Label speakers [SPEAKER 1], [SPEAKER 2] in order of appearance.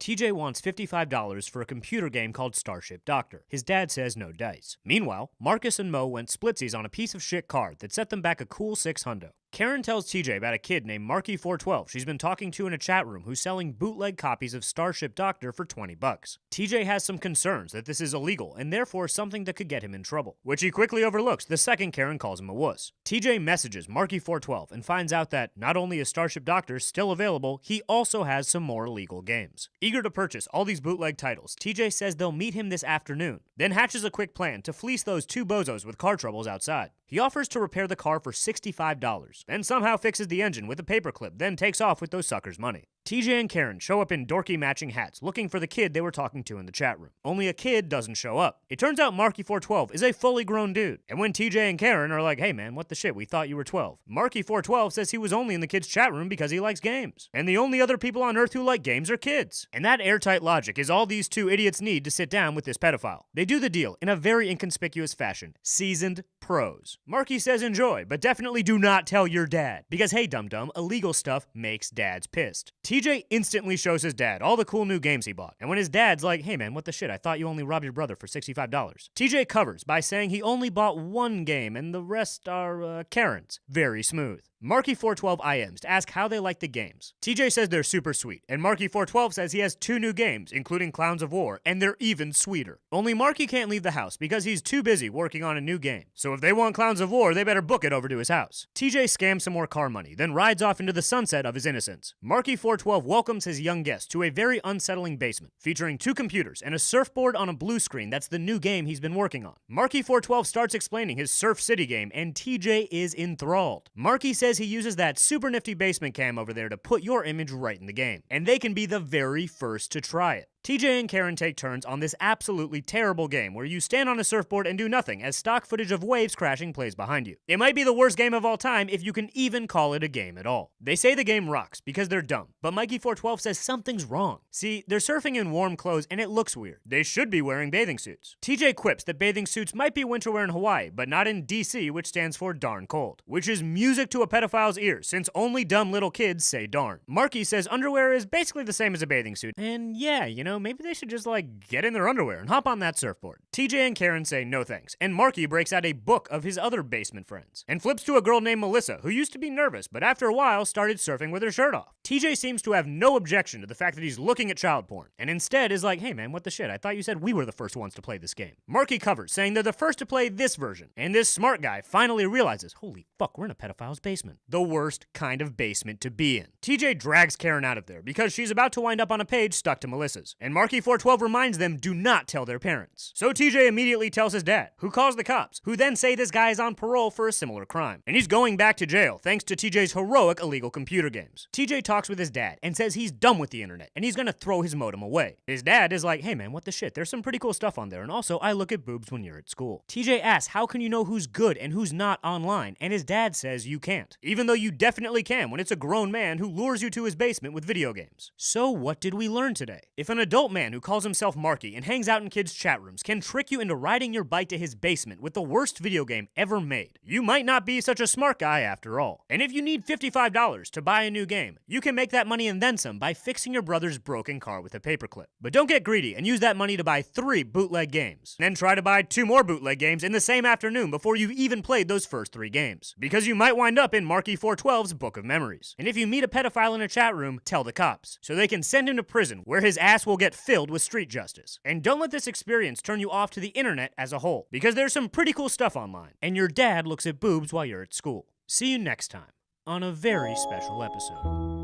[SPEAKER 1] TJ wants $55 for a computer game called Starship Doctor. His dad says no dice. Meanwhile, Marcus and Mo went splitsies on a piece of shit card that set them back a cool $600. Karen tells TJ about a kid named Marky412 she's been talking to in a chat room who's selling bootleg copies of Starship Doctor for $20. TJ has some concerns that this is illegal and therefore something that could get him in trouble, which he quickly overlooks the second Karen calls him a wuss. TJ messages Marky412 and finds out that not only is Starship Doctor still available, he also has some more illegal games. Eager to purchase all these bootleg titles, TJ says they'll meet him this afternoon, then hatches a quick plan to fleece those two bozos with car troubles outside. He offers to repair the car for $65, then somehow fixes the engine with a paperclip, then takes off with those suckers' money. TJ and Karen show up in dorky matching hats looking for the kid they were talking to in the chat room. Only a kid doesn't show up. It turns out Marky412 is a fully grown dude. And when TJ and Karen are like, hey man, what the shit, we thought you were 12. Marky412 says he was only in the kid's chat room because he likes games. And the only other people on Earth who like games are kids. And that airtight logic is all these two idiots need to sit down with this pedophile. They do the deal in a very inconspicuous fashion. Seasoned pros. Marky says enjoy, but definitely do not tell your dad. Because hey dum-dum, illegal stuff makes dads pissed. TJ instantly shows his dad all the cool new games he bought. And when his dad's like, hey man, what the shit, I thought you only robbed your brother for $65. TJ covers by saying he only bought one game and the rest are Karen's. Very smooth. Marky412 IMs to ask how they like the games. TJ says they're super sweet, and Marky412 says he has 2 new games, including Clowns of War, and they're even sweeter. Only Marky can't leave the house because he's too busy working on a new game. So if they want Clowns of War, they better book it over to his house. TJ scams some more car money, then rides off into the sunset of his innocence. Marky412 welcomes his young guest to a very unsettling basement, featuring 2 computers and a surfboard on a blue screen that's the new game he's been working on. Marky412 starts explaining his Surf City game, and TJ is enthralled. Marky says he uses that super nifty basement cam over there to put your image right in the game, and they can be the very first to try it. TJ and Karen take turns on this absolutely terrible game where you stand on a surfboard and do nothing as stock footage of waves crashing plays behind you. It might be the worst game of all time if you can even call it a game at all. They say the game rocks because they're dumb, but Mikey412 says something's wrong. See, they're surfing in warm clothes and it looks weird. They should be wearing bathing suits. TJ quips that bathing suits might be winter wear in Hawaii, but not in DC, which stands for darn cold, which is music to a pedophile's ears since only dumb little kids say darn. Marky says underwear is basically the same as a bathing suit, and yeah, you know, maybe they should just get in their underwear and hop on that surfboard. TJ and Karen say no thanks, and Marky breaks out a book of his other basement friends, and flips to a girl named Melissa who used to be nervous, but after a while started surfing with her shirt off. TJ seems to have no objection to the fact that he's looking at child porn, and instead is like, hey man, what the shit, I thought you said we were the first ones to play this game. Marky covers, saying they're the first to play this version, and this smart guy finally realizes, holy fuck, we're in a pedophile's basement. The worst kind of basement to be in. TJ drags Karen out of there because she's about to wind up on a page stuck to Melissa's, and Marky412 reminds them do not tell their parents. So TJ immediately tells his dad, who calls the cops, who then say this guy is on parole for a similar crime, and he's going back to jail thanks to TJ's heroic illegal computer games. TJ talks with his dad and says he's done with the internet and he's gonna throw his modem away. His dad is like, hey man, what the shit, there's some pretty cool stuff on there, and also I look at boobs when you're at school. TJ asks how can you know who's good and who's not online, and his dad says you can't, even though you definitely can when it's a grown man who lures you to his basement with video games. So what did we learn today? If an adult man who calls himself Marky and hangs out in kids' chat rooms can trick you into riding your bike to his basement with the worst video game ever made, you might not be such a smart guy after all. And if you need $55 to buy a new game, you can make that money and then some by fixing your brother's broken car with a paperclip. But don't get greedy and use that money to buy 3 bootleg games. Then try to buy 2 more bootleg games in the same afternoon before you've even played those first 3 games. Because you might wind up in Marky412's book of memories. And if you meet a pedophile in a chat room, tell the cops, so they can send him to prison where his ass will get filled with street justice. And don't let this experience turn you off to the internet as a whole, because there's some pretty cool stuff online, and your dad looks at boobs while you're at school. See you next time on a very special episode.